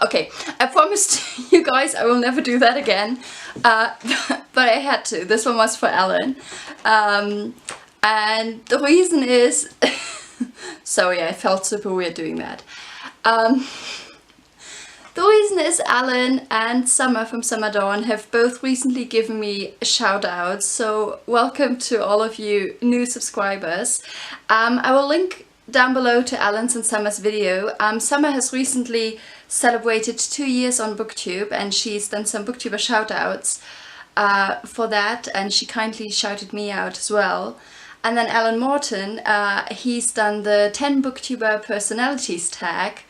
Okay, I promised you guys I will never do that again, but I had to. This one was for Alan. And the reason is... sorry, I felt super weird doing that. The reason is Alan and Summer from Summer Dawn have both recently given me shout outs, so welcome to all of you new subscribers. I will link down below to Alan's and Summer's video. Summer has recently celebrated 2 years on Booktube and she's done some Booktuber shout outs for that, and she kindly shouted me out as well. And then Alan Morton, he's done the 10 Booktuber personalities tag.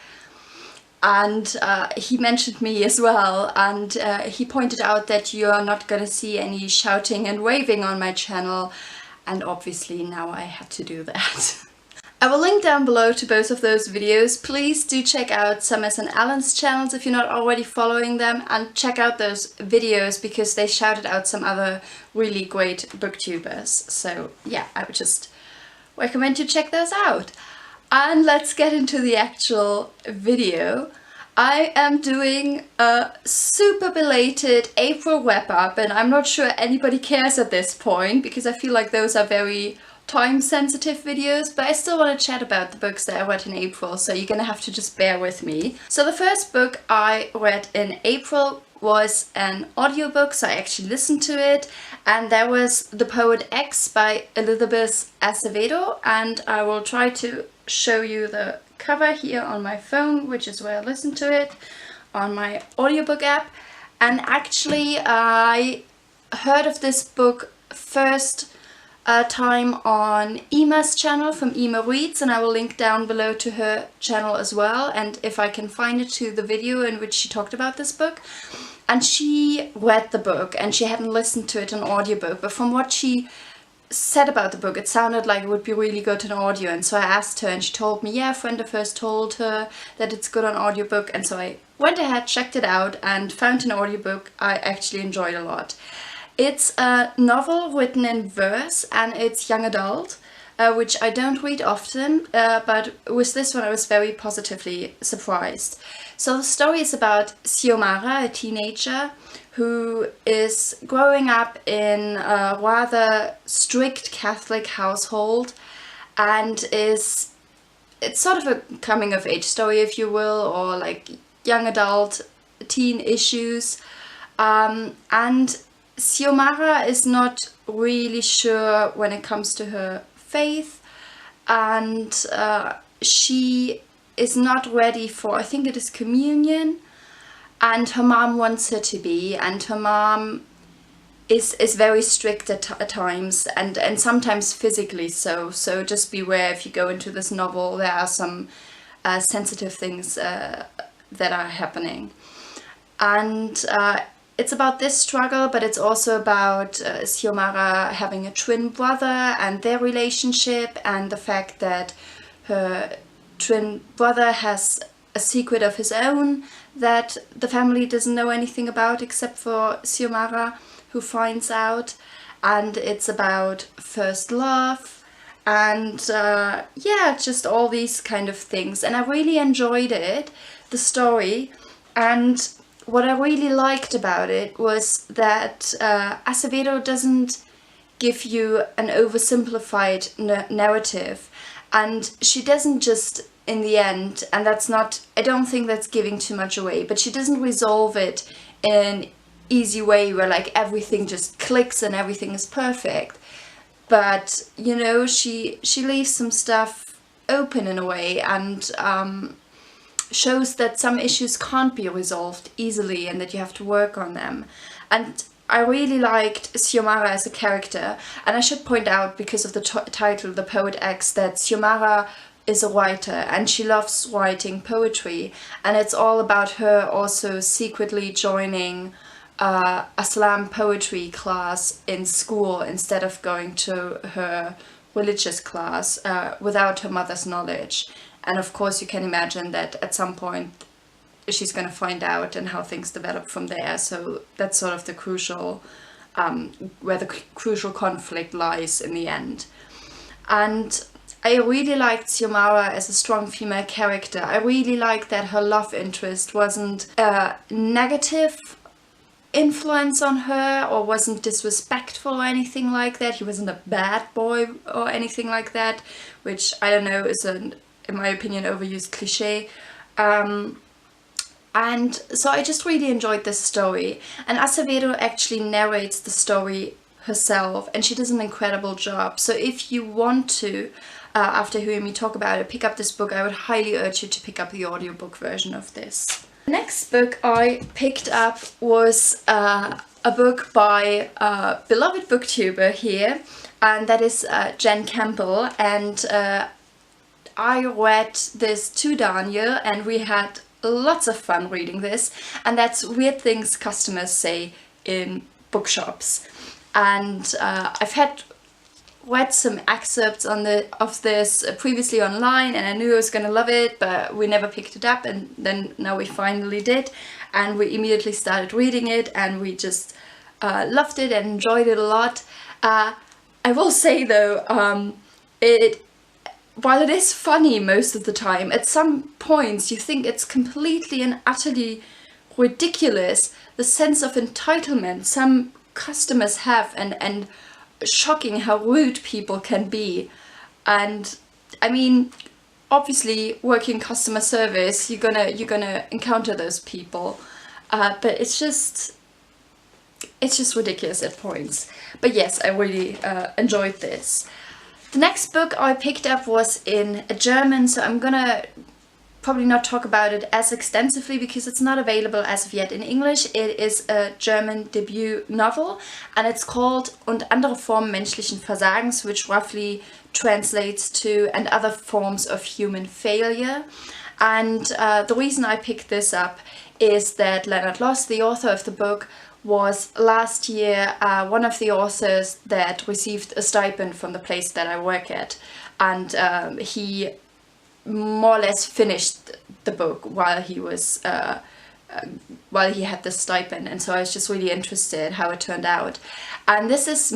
And he mentioned me as well, and he pointed out that you are not gonna see any shouting and waving on my channel, and obviously now I had to do that. I will link down below to both of those videos. Please do check out Summer's and Alan's channels if you're not already following them, and check out those videos because they shouted out some other really great booktubers. So yeah, I would just recommend you check those out. And let's get into the actual video. I am doing a super belated April wrap-up, and I'm not sure anybody cares at this point because I feel like those are very time-sensitive videos, but I still want to chat about the books that I read in April, so you're gonna have to just bear with me. So the first book I read in April was an audiobook, so I actually listened to it, and that was The Poet X by Elizabeth Acevedo, and I will try to show you the cover here on my phone, which is where I listened to it, on my audiobook app. And actually I heard of this book first time on Ema's channel from Ema Reads, and I will link down below to her channel as well, and if I can find it, to the video in which she talked about this book. And she read the book and she hadn't listened to it in audiobook, but from what she said about the book, it sounded like it would be really good in audio, and so I asked her and she told me, yeah, a friend of hers told her that it's good on audiobook, and so I went ahead, checked it out, and found an audiobook I actually enjoyed a lot. It's a novel written in verse and it's young adult, which I don't read often, but with this one I was very positively surprised. So the story is about Xiomara, a teenager who is growing up in a rather strict Catholic household, and it's sort of a coming of age story, if you will, or like young adult teen issues. And Xiomara is not really sure when it comes to her faith, and she is not ready for, I think it is communion, and her mom wants her to be, and her mom is very strict at times, and sometimes physically so just beware if you go into this novel. There are some sensitive things that are happening, and it's about this struggle, but it's also about Xiomara having a twin brother and their relationship, and the fact that her twin brother has a secret of his own that the family doesn't know anything about except for Xiomara, who finds out. And it's about first love and yeah, just all these kind of things, and I really enjoyed it, the story. And what I really liked about it was that Acevedo doesn't give you an oversimplified narrative, and she doesn't just, in the end, and that's not, I don't think that's giving too much away, but she doesn't resolve it in an easy way where like everything just clicks and everything is perfect. But you know, she leaves some stuff open in a way, and shows that some issues can't be resolved easily and that you have to work on them. And I really liked Xiomara as a character, and I should point out, because of the title, The Poet X, that Xiomara is a writer and she loves writing poetry, and it's all about her also secretly joining a slam poetry class in school instead of going to her religious class without her mother's knowledge. And of course you can imagine that at some point she's going to find out and how things develop from there. So that's sort of the crucial, where the crucial conflict lies in the end. And I really liked Xiomara as a strong female character. I really liked that her love interest wasn't a negative influence on her or wasn't disrespectful or anything like that. He wasn't a bad boy or anything like that, which I don't know is an, in my opinion, overused cliche. And so I just really enjoyed this story. And Acevedo actually narrates the story herself, and she does an incredible job. So if you want to, after hearing me talk about it, pick up this book, I would highly urge you to pick up the audiobook version of this. The next book I picked up was a book by a beloved booktuber here, and that is Jen Campbell. And I read this to Daniel, and we had lots of fun reading this, and that's Weird Things Customers Say in Bookshops. And I've read some excerpts of this previously online, and I knew I was gonna love it, but we never picked it up, and then now we finally did, and we immediately started reading it, and we just loved it and enjoyed it a lot. I will say though, while it is funny most of the time, at some points you think it's completely and utterly ridiculous, the sense of entitlement some customers have, and shocking how rude people can be. And I mean, obviously working customer service, you're gonna encounter those people, but it's just ridiculous at points. But yes, I really enjoyed this. The next book I picked up was in German, so I'm gonna probably not talk about it as extensively because it's not available as of yet in English. It is a German debut novel, and it's called Und andere Formen menschlichen Versagens, which roughly translates to And Other Forms of Human Failure. And the reason I picked this up is that Lennardt Loß, the author of the book, was last year one of the authors that received a stipend from the place that I work at, and he more or less finished the book while he was while he had this stipend, and so I was just really interested how it turned out. And this is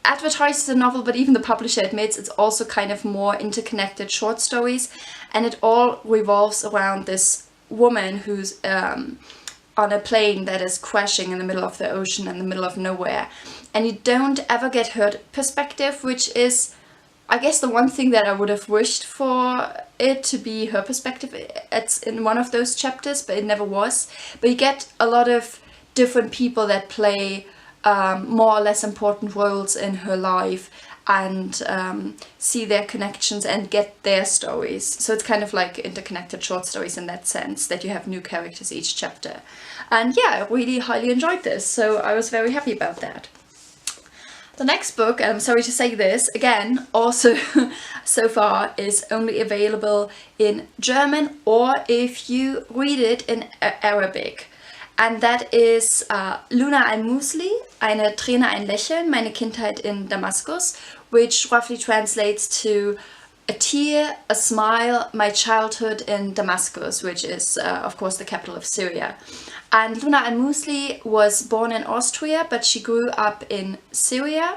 advertised as a novel, but even the publisher admits it's also kind of more interconnected short stories, and it all revolves around this woman who's on a plane that is crashing in the middle of the ocean in the middle of nowhere, and you don't ever get her perspective, which is, I guess, the one thing that I would have wished for it to be her perspective. It's in one of those chapters, but it never was. But you get a lot of different people that play more or less important roles in her life, and see their connections and get their stories. So it's kind of like interconnected short stories in that sense, that you have new characters each chapter. And yeah, I really highly enjoyed this, so I was very happy about that. The next book, and I'm sorry to say this, again, also so far is only available in German, or if you read it in Arabic. And that is Al-Mousli, Eine, Träne, ein Lächeln, Meine Kindheit in Damaskus, which roughly translates to A Tear, a Smile, My Childhood in Damascus, which is of course the capital of Syria. And Al-Mousli was born in Austria, but she grew up in Syria.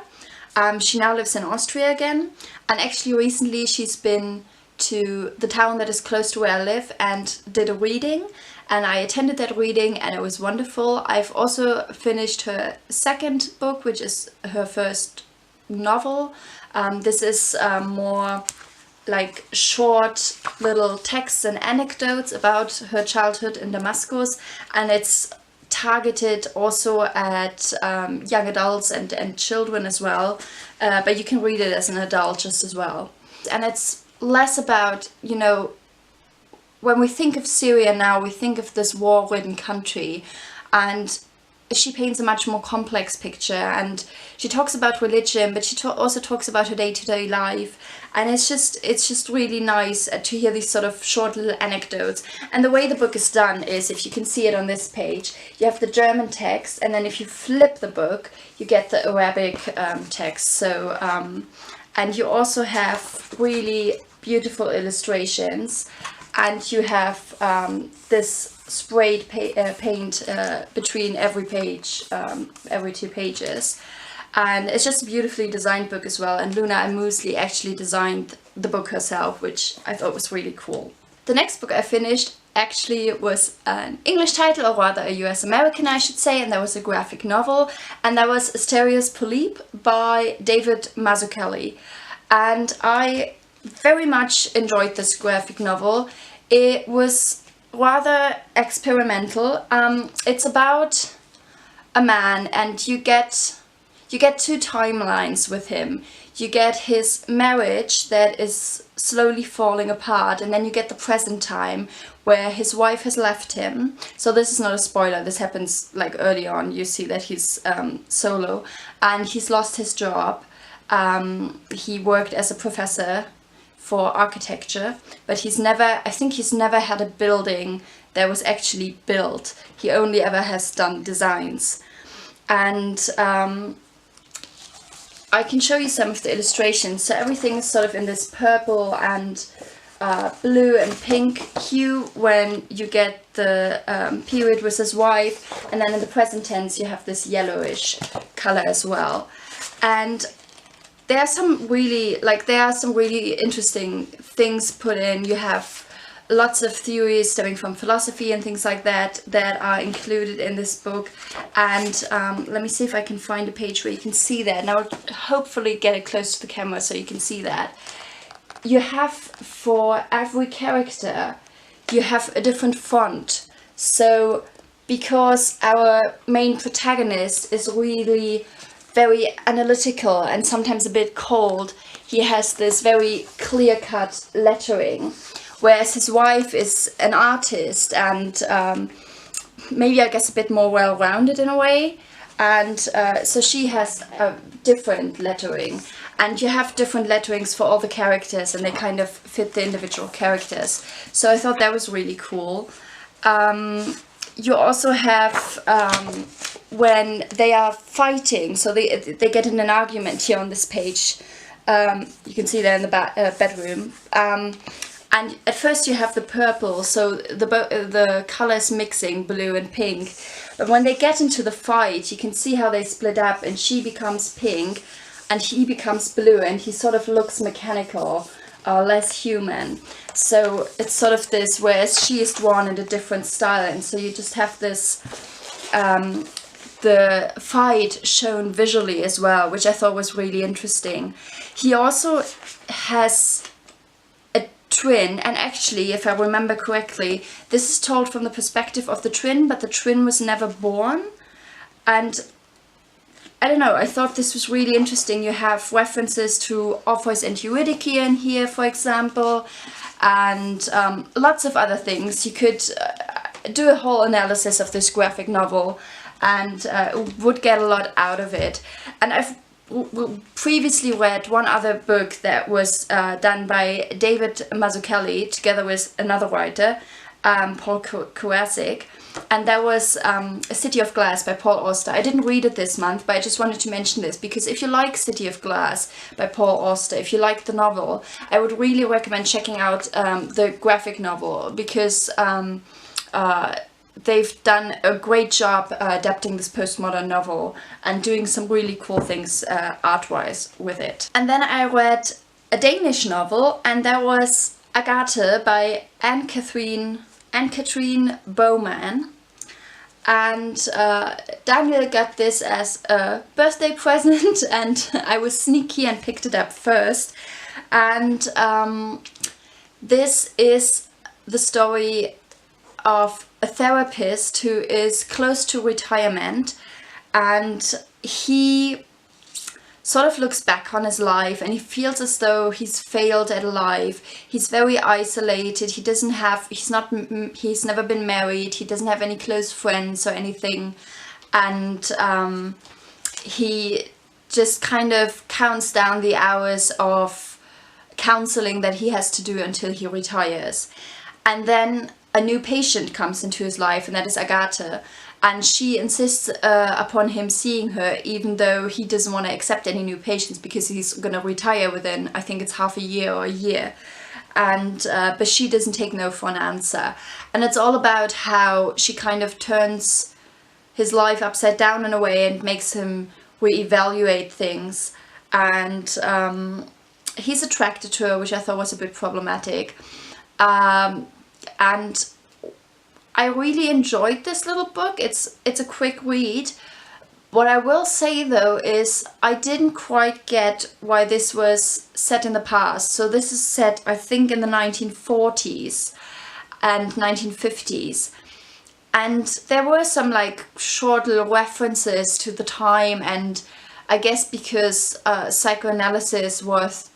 She now lives in Austria again, and actually recently she's been to the town that is close to where I live and did a reading, and I attended that reading and it was wonderful. I've also finished her second book, which is her first novel. This is more like short little texts and anecdotes about her childhood in Damascus, and it's targeted also at young adults and children as well, but you can read it as an adult just as well. And it's less about, you know, when we think of Syria now, we think of this war-ridden country, and she paints a much more complex picture, and she talks about religion, but she also talks about her day-to-day life, and it's just really nice to hear these sort of short little anecdotes. And the way the book is done is, if you can see it on this page, you have the German text, and then if you flip the book, you get the Arabic text. So and you also have really beautiful illustrations, and you have this sprayed paint between every page, every 2 pages. and it's just a beautifully designed book as well, and Al-Mousli actually designed the book herself, which I thought was really cool. The next book I finished actually was an English title, or rather a US American I should say, and that was a graphic novel, and that was Asterios Polyp by David Mazzucchelli. And I very much enjoyed this graphic novel. It was rather experimental. It's about a man, and you get two timelines with him. You get his marriage that is slowly falling apart, and then you get the present time where his wife has left him. So this is not a spoiler, this happens like early on. You see that he's solo and he's lost his job. He worked as a professor for architecture, but I think he's never had a building that was actually built. He only ever has done designs. And I can show you some of the illustrations. So everything is sort of in this purple and blue and pink hue when you get the period with his wife, and then in the present tense you have this yellowish color as well. And there are some really interesting things put in. You have lots of theories stemming from philosophy and things like that that are included in this book. And let me see if I can find a page where you can see that. And I'll hopefully get it close to the camera so you can see that. You have, for every character, you have a different font. So because our main protagonist is really very analytical and sometimes a bit cold, he has this very clear-cut lettering, whereas his wife is an artist and maybe, I guess, a bit more well-rounded in a way, and so she has a different lettering, and you have different letterings for all the characters, and they kind of fit the individual characters. So I thought that was really cool. You also have when they are fighting, so they get in an argument here on this page. You can see there in the bedroom. And at first you have the purple, so the colors mixing, blue and pink. But when they get into the fight, you can see how they split up, and she becomes pink and he becomes blue, and he sort of looks mechanical, less human. So it's sort of this, whereas she is drawn in a different style, and so you just have this the fight shown visually as well, which I thought was really interesting. He also has a twin, and actually, if I remember correctly, this is told from the perspective of the twin, but the twin was never born. And I don't know, I thought this was really interesting. You have references to Orpheus and Eurydice in here, for example, and lots of other things. You could do a whole analysis of this graphic novel and would get a lot out of it. And I've previously read one other book that was done by David Mazzucchelli together with another writer, Karasik, and that was A City of Glass by Paul Auster. I didn't read it this month, but I just wanted to mention this because if you like City of Glass by Paul Auster, if you like the novel, I would really recommend checking out the graphic novel, because they've done a great job adapting this postmodern novel and doing some really cool things art-wise with it. And then I read a Danish novel, and that was Agathe by Cathrine Bomann. And Daniel got this as a birthday present, and I was sneaky and picked it up first. And this is the story of a therapist who is close to retirement, and he sort of looks back on his life and he feels as though he's failed at life. He's very isolated. He's never been married. He doesn't have any close friends or anything, and he just kind of counts down the hours of counseling that he has to do until he retires. And then a new patient comes into his life, and that is Agathe, and she insists upon him seeing her, even though he doesn't want to accept any new patients because he's going to retire within, I think it's half a year or a year. And but she doesn't take no for an answer. And it's all about how she kind of turns his life upside down in a way and makes him we evaluate things, and he's attracted to her, which I thought was a bit problematic. And I really enjoyed this little book. It's a quick read. What I will say though is I didn't quite get why this was set in the past. So this is set, I think, in the 1940s and 1950s. And there were some like short little references to the time, and I guess because psychoanalysis was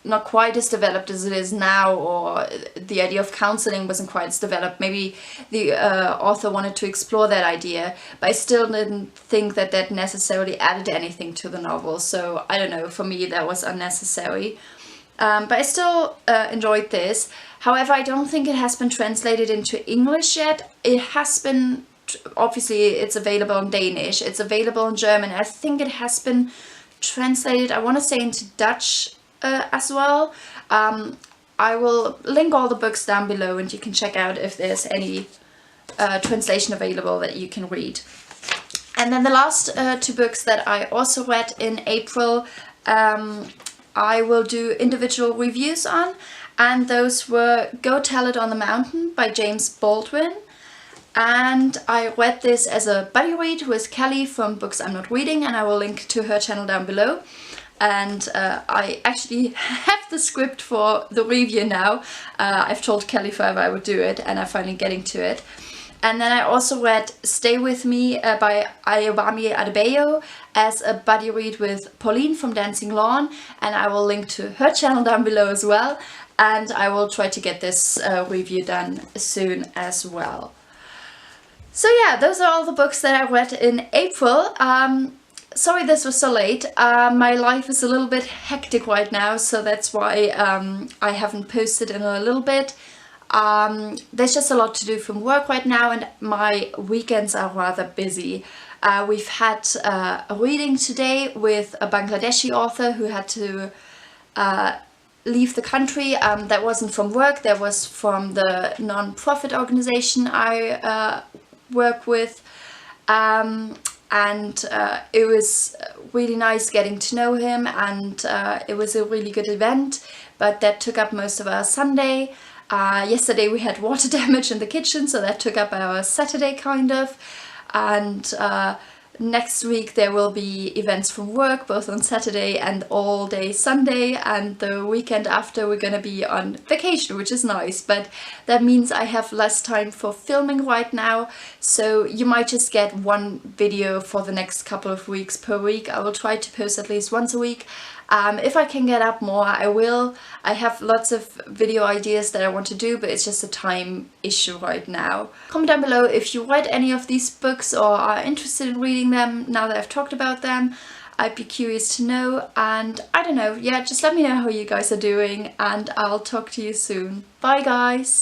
not quite as developed as it is now, or the idea of counseling wasn't quite as developed. Maybe the author wanted to explore that idea, but I still didn't think that that necessarily added anything to the novel. So I don't know, for me that was unnecessary. But I still enjoyed this. However, I don't think it has been translated into English yet. It has been, obviously it's available in Danish, it's available in German. I think it has been translated, I want to say, into Dutch as well. I will link all the books down below, and you can check out if there's any translation available that you can read. And then the last two books that I also read in April, I will do individual reviews on, and those were Go Tell It on the Mountain by James Baldwin. And I read this as a buddy read with Kelly from Books I'm Not Reading, and I will link to her channel down below. And I actually have the script for the review now. I've told Kelly forever I would do it, and I'm finally getting to it. And then I also read Stay With Me by Ayobami Adebayo as a buddy read with Pauline from Dancing Lawn, and I will link to her channel down below as well. And I will try to get this review done soon as well. So yeah, those are all the books that I read in April. Sorry this was so late. My life is a little bit hectic right now, so that's why I haven't posted in a little bit. There's just a lot to do from work right now, and my weekends are rather busy. We've had a reading today with a Bangladeshi author who had to leave the country. That wasn't from work, that was from the non-profit organization I work with. And it was really nice getting to know him, and it was a really good event, but that took up most of our Sunday. Yesterday we had water damage in the kitchen, so that took up our Saturday kind of, and next week there will be events from work both on Saturday and all day Sunday, and the weekend after we're gonna be on vacation, which is nice, but that means I have less time for filming right now, so you might just get one video for the next couple of weeks per week. I will try to post at least once a week. If I can get up more, I will. I have lots of video ideas that I want to do, but it's just a time issue right now. Comment down below if you read any of these books or are interested in reading them now that I've talked about them. I'd be curious to know, and I don't know, yeah, just let me know how you guys are doing, and I'll talk to you soon. Bye guys!